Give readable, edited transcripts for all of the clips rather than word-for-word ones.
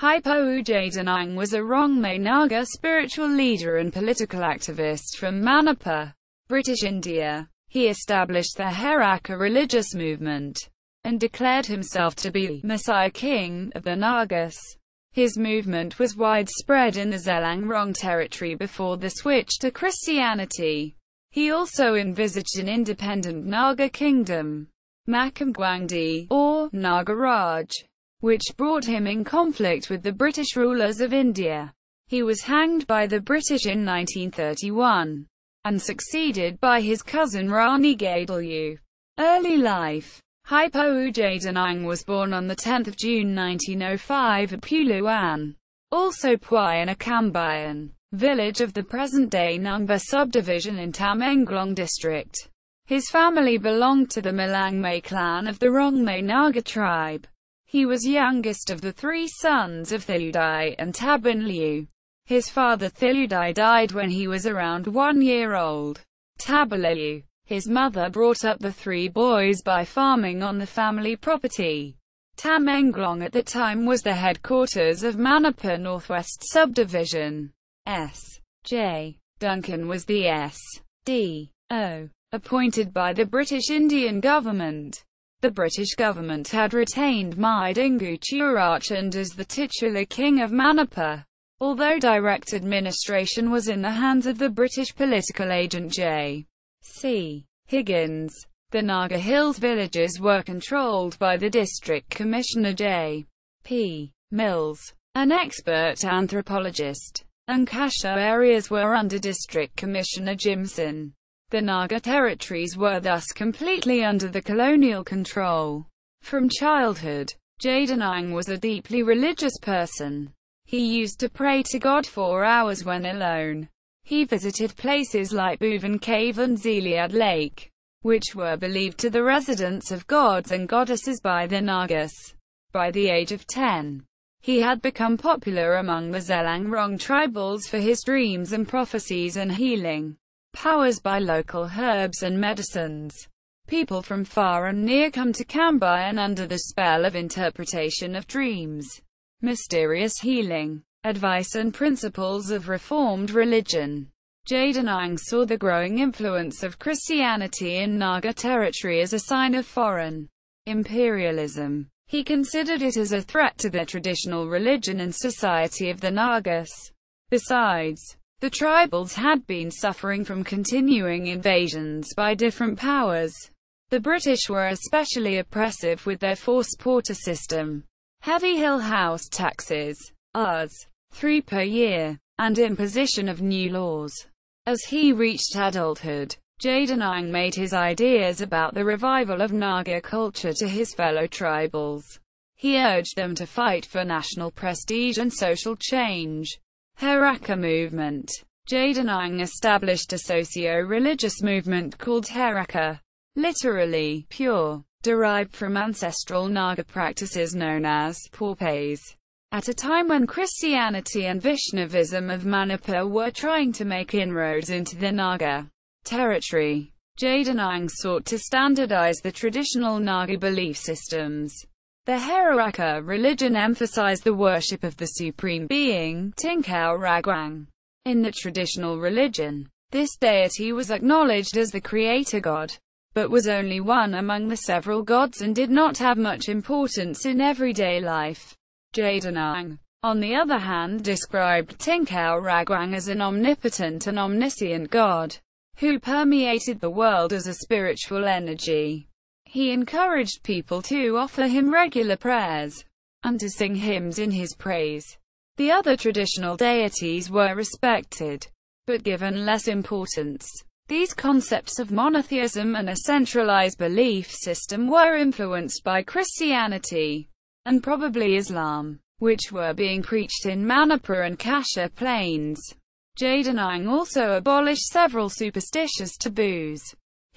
Haipou Jadonang was a Rongmei Naga spiritual leader and political activist from Manipur, British India. He established the Heraka religious movement, and declared himself to be Messiah King of the Nagas. His movement was widespread in the Zeliangrong territory before the switch to Christianity. He also envisaged an independent Naga kingdom, Makam Gwangdi, or Naga Raj, which brought him in conflict with the British rulers of India. He was hanged by the British in 1931, and succeeded by his cousin Rani Gaidinliu. Early life. Haipou Jadonang was born on 10 June 1905 at Puluan, also Puyan, a Cambayan village of the present-day Nungba subdivision in Zeliangrong district. His family belonged to the Rongmei clan of the Rongmei Naga tribe. He was youngest of the three sons of Thiludai and Tabanliu. His father Thiludai died when he was around 1 year old. Tabanliu, his mother, brought up the three boys by farming on the family property. Zeliangrong at the time was the headquarters of Manipur Northwest Subdivision. S.J. Duncan was the S.D.O. appointed by the British Indian government. The British government had retained Maidingu Churachand as the titular king of Manipur, although direct administration was in the hands of the British political agent J.C. Higgins. The Naga Hills villages were controlled by the district commissioner J.P. Mills, an expert anthropologist, and Kasha areas were under district commissioner Jimson. The Naga territories were thus completely under the colonial control. From childhood, Jadonang was a deeply religious person. He used to pray to God 4 hours when alone. He visited places like Bhuvan Cave and Zeliad Lake, which were believed to the residence of gods and goddesses by the Nagas. By the age of 10, he had become popular among the Zeliangrong tribals for his dreams and prophecies and healing powers by local herbs and medicines. People from far and near come to Cambayan under the spell of interpretation of dreams, mysterious healing, advice and principles of reformed religion. Jadonang saw the growing influence of Christianity in Naga territory as a sign of foreign imperialism. He considered it as a threat to the traditional religion and society of the Nagas. Besides, the tribals had been suffering from continuing invasions by different powers. The British were especially oppressive with their forced porter system, heavy hill house taxes, Rs. 3 per year, and imposition of new laws. As he reached adulthood, Jadonang made his ideas about the revival of Naga culture to his fellow tribals. He urged them to fight for national prestige and social change. Heraka movement. Jadonang established a socio-religious movement called Heraka, literally, pure, derived from ancestral Naga practices known as Porpes. At a time when Christianity and Vaishnavism of Manipur were trying to make inroads into the Naga territory, Jadonang sought to standardize the traditional Naga belief systems. The Heraka religion emphasized the worship of the supreme being, Tingkau Ragwang. In the traditional religion, this deity was acknowledged as the creator god, but was only one among the several gods and did not have much importance in everyday life. Jadonang, on the other hand, described Tingkau Ragwang as an omnipotent and omniscient god, who permeated the world as a spiritual energy. He encouraged people to offer him regular prayers, and to sing hymns in his praise. The other traditional deities were respected, but given less importance. These concepts of monotheism and a centralized belief system were influenced by Christianity, and probably Islam, which were being preached in Manipur and Kasha plains. Jadonang also abolished several superstitious taboos.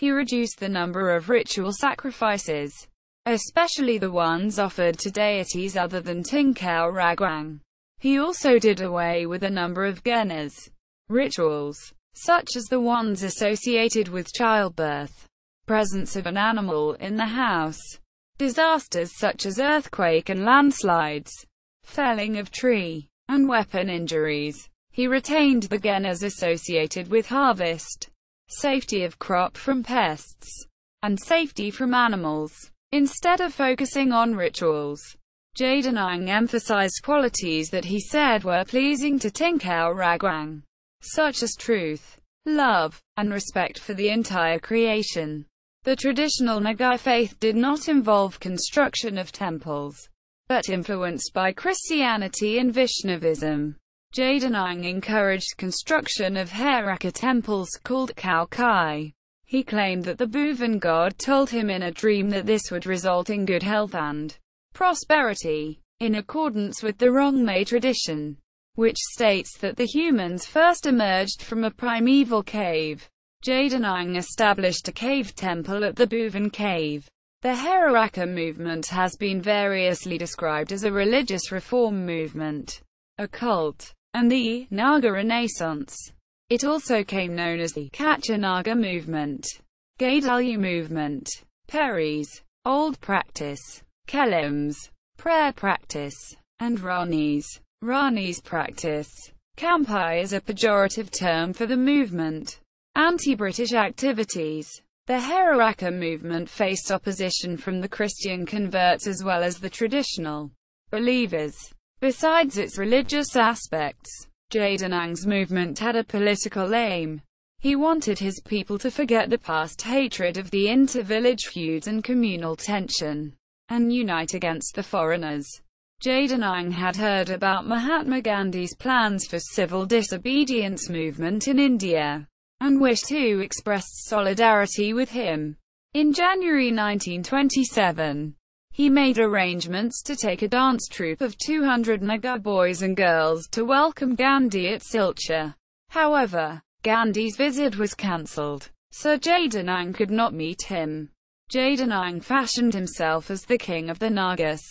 He reduced the number of ritual sacrifices, especially the ones offered to deities other than Tingkau Ragwang. He also did away with a number of Ganas rituals, such as the ones associated with childbirth, presence of an animal in the house, disasters such as earthquake and landslides, felling of tree, and weapon injuries. He retained the genas associated with harvest, safety of crop from pests, and safety from animals. Instead of focusing on rituals, Jadonang emphasized qualities that he said were pleasing to Tingkao Ragwang, such as truth, love, and respect for the entire creation. The traditional Naga faith did not involve construction of temples, but influenced by Christianity and Vaishnavism. Jadonang encouraged construction of Heraka temples called Khao Kai. He claimed that the Bhuvan god told him in a dream that this would result in good health and prosperity, in accordance with the Rongmei tradition, which states that the humans first emerged from a primeval cave. Jadonang established a cave temple at the Bhuvan cave. The Heraka movement has been variously described as a religious reform movement, a cult, and the Naga Renaissance. It also came known as the Kacha Naga movement, Gaidinliu movement, Peri's, old practice, Kelim's, prayer practice, and Rani's practice. Kampai is a pejorative term for the movement. Anti-British activities. The Heraka movement faced opposition from the Christian converts as well as the traditional believers. Besides its religious aspects, Jadonang's movement had a political aim. He wanted his people to forget the past hatred of the inter-village feuds and communal tension, and unite against the foreigners. Jadonang had heard about Mahatma Gandhi's plans for civil disobedience movement in India, and wished to express solidarity with him. In January 1927, he made arrangements to take a dance troupe of 200 Naga boys and girls to welcome Gandhi at Silchar. However, Gandhi's visit was cancelled, so Jadonang could not meet him. Jadonang fashioned himself as the king of the Nagas.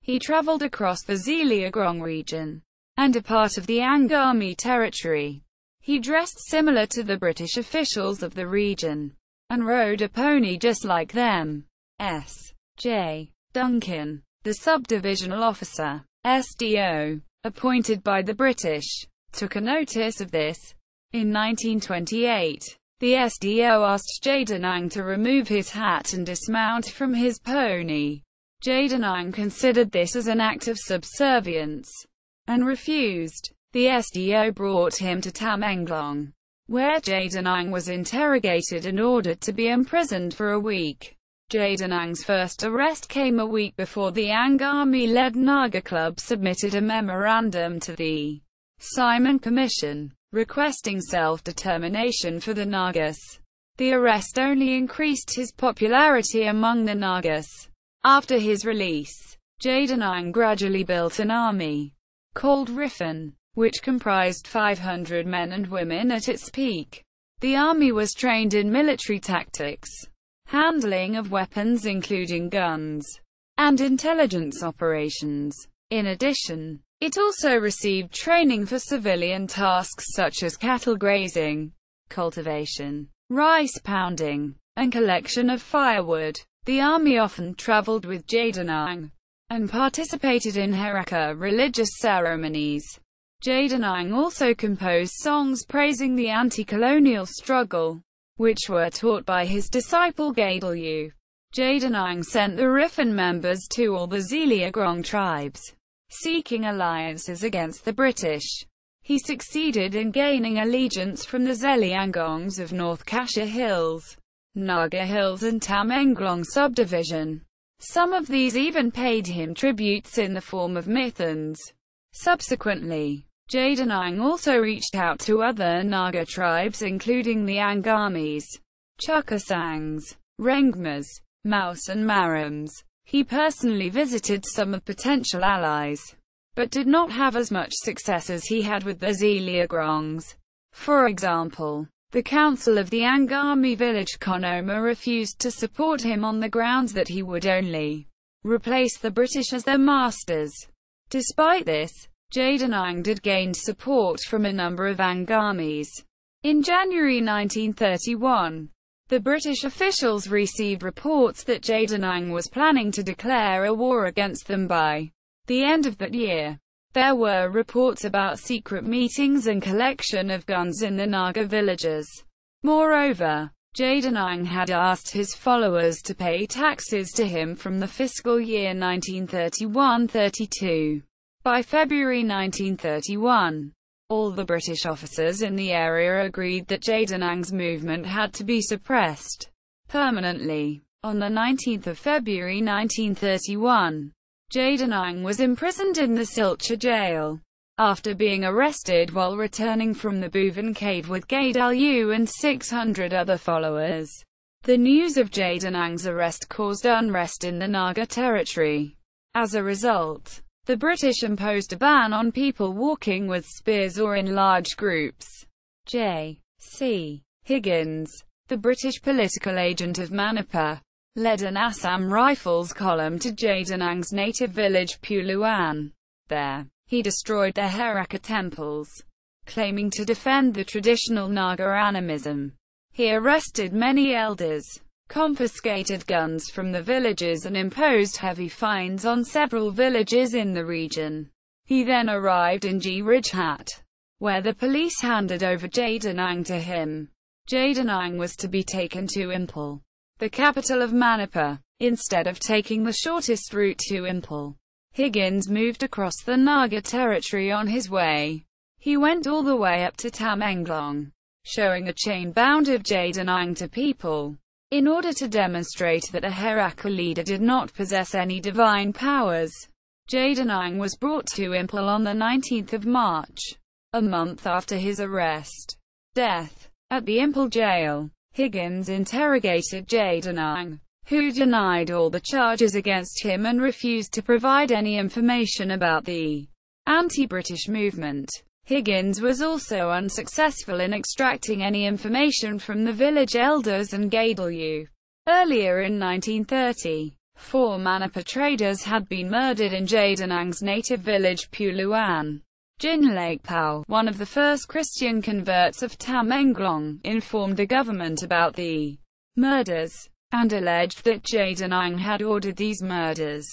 He travelled across the Zeliangrong region, and a part of the Angami territory. He dressed similar to the British officials of the region, and rode a pony just like them. S.J. Duncan, the subdivisional officer, SDO, appointed by the British, took a notice of this. In 1928, the SDO asked Jadonang to remove his hat and dismount from his pony. Jadonang considered this as an act of subservience, and refused. The SDO brought him to Tamenglong, where Jadonang was interrogated and ordered to be imprisoned for a week. Jadonang's first arrest came a week before the Angami-led Naga Club submitted a memorandum to the Simon Commission, requesting self-determination for the Nagas. The arrest only increased his popularity among the Nagas. After his release, Jadonang gradually built an army, called Rifan, which comprised 500 men and women at its peak. The army was trained in military tactics, handling of weapons including guns, and intelligence operations. In addition, it also received training for civilian tasks such as cattle grazing, cultivation, rice pounding, and collection of firewood. The army often traveled with Jadonang, and participated in Heraka religious ceremonies. Jadonang also composed songs praising the anti-colonial struggle, which were taught by his disciple Gaidinliu. Jadonang sent the Rifan members to all the Zeliangrong tribes, seeking alliances against the British. He succeeded in gaining allegiance from the Zeliangrongs of North Kasha Hills, Naga Hills and Tamenglong subdivision. Some of these even paid him tributes in the form of mithans. Subsequently, Jadonang also reached out to other Naga tribes including the Angamis, Chukasangs, Rengmas, Maus and Marams. He personally visited some of potential allies, but did not have as much success as he had with the Zeliangrongs. For example, the council of the Angami village Konoma refused to support him on the grounds that he would only replace the British as their masters. Despite this, Jadonang did gain support from a number of Angamis. In January 1931, the British officials received reports that Jadonang was planning to declare a war against them by the end of that year. There were reports about secret meetings and collection of guns in the Naga villages. Moreover, Jadonang had asked his followers to pay taxes to him from the fiscal year 1931-32. By February 1931, all the British officers in the area agreed that Jadonang's movement had to be suppressed permanently. On the 19th of February 1931, Jadonang was imprisoned in the Silchar jail, after being arrested while returning from the Bhuvan cave with Gaidinliu and 600 other followers. The news of Jadonang's arrest caused unrest in the Naga territory. As a result, the British imposed a ban on people walking with spears or in large groups. J.C. Higgins, the British political agent of Manipur, led an Assam Rifles column to Jadonang's native village Puluan. There, he destroyed the Heraka temples, claiming to defend the traditional Naga animism. He arrested many elders, confiscated guns from the villages and imposed heavy fines on several villages in the region. He then arrived in Jirajhat, where the police handed over Jadonang to him. Jadonang was to be taken to Imphal, the capital of Manipur, instead of taking the shortest route to Imphal. Higgins moved across the Naga territory on his way. He went all the way up to Tamenglong, showing a chain bound of Jadonang to people, in order to demonstrate that a Heraka leader did not possess any divine powers. Jadonang was brought to Imphal on the 19th of March, a month after his arrest. Death. At the Imphal jail, Higgins interrogated Jadonang, who denied all the charges against him and refused to provide any information about the anti-British movement. Higgins was also unsuccessful in extracting any information from the village elders and Gaidinliu. Earlier in 1930, 4 Manipur traders had been murdered in Jadonang's native village Puluan. Jinlakpao, one of the first Christian converts of Tamenglong, informed the government about the murders, and alleged that Jadonang had ordered these murders.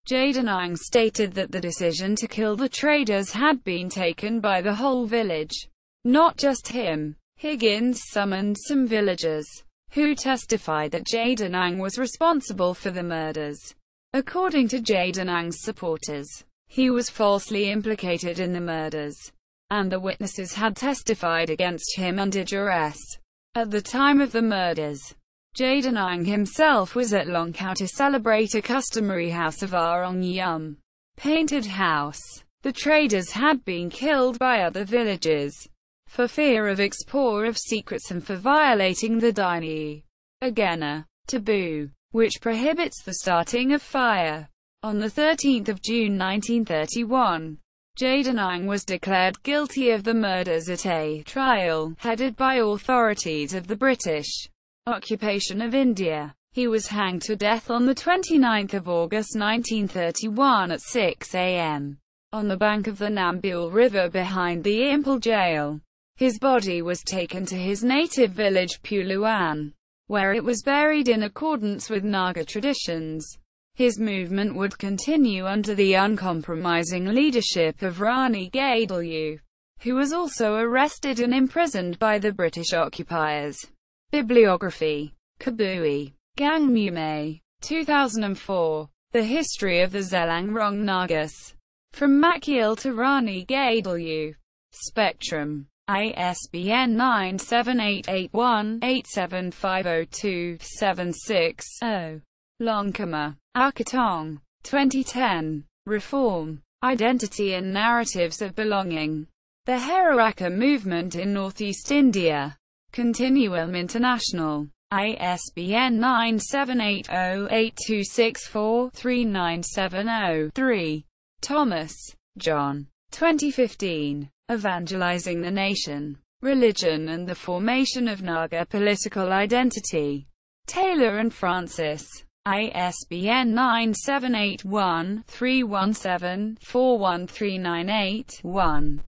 Jadonang stated that the decision to kill the traders had been taken by the whole village, not just him. Higgins summoned some villagers, who testified that Jadonang was responsible for the murders. According to Jadonang's supporters, he was falsely implicated in the murders, and the witnesses had testified against him under duress. At the time of the murders, Jadonang himself was at Longkau to celebrate a customary House of Arong Yum painted house. The traders had been killed by other villagers, for fear of exposure of secrets and for violating the Daini Agena taboo, which prohibits the starting of fire. On 13 June 1931, Jadonang was declared guilty of the murders at a trial, headed by authorities of the British occupation of India. He was hanged to death on 29 August 1931 at 6 a.m. on the bank of the Nambul River behind the Imphal jail. His body was taken to his native village Puluan, where it was buried in accordance with Naga traditions. His movement would continue under the uncompromising leadership of Rani Gaidinliu, who was also arrested and imprisoned by the British occupiers. Bibliography. Kabui. Gangmume. 2004. The History of the Zeliangrong Nagas. From Makyil to Rani Gaidinliu. Spectrum. ISBN 97881-87502-76-0. Longkama. Arkatong. 2010. Reform, Identity and Narratives of Belonging. The Heraka Movement in Northeast India. Continuum International. ISBN 9780826439703. Thomas, John. 2015. Evangelizing the Nation, Religion and the Formation of Naga Political Identity. Taylor and Francis. ISBN 9781317413981.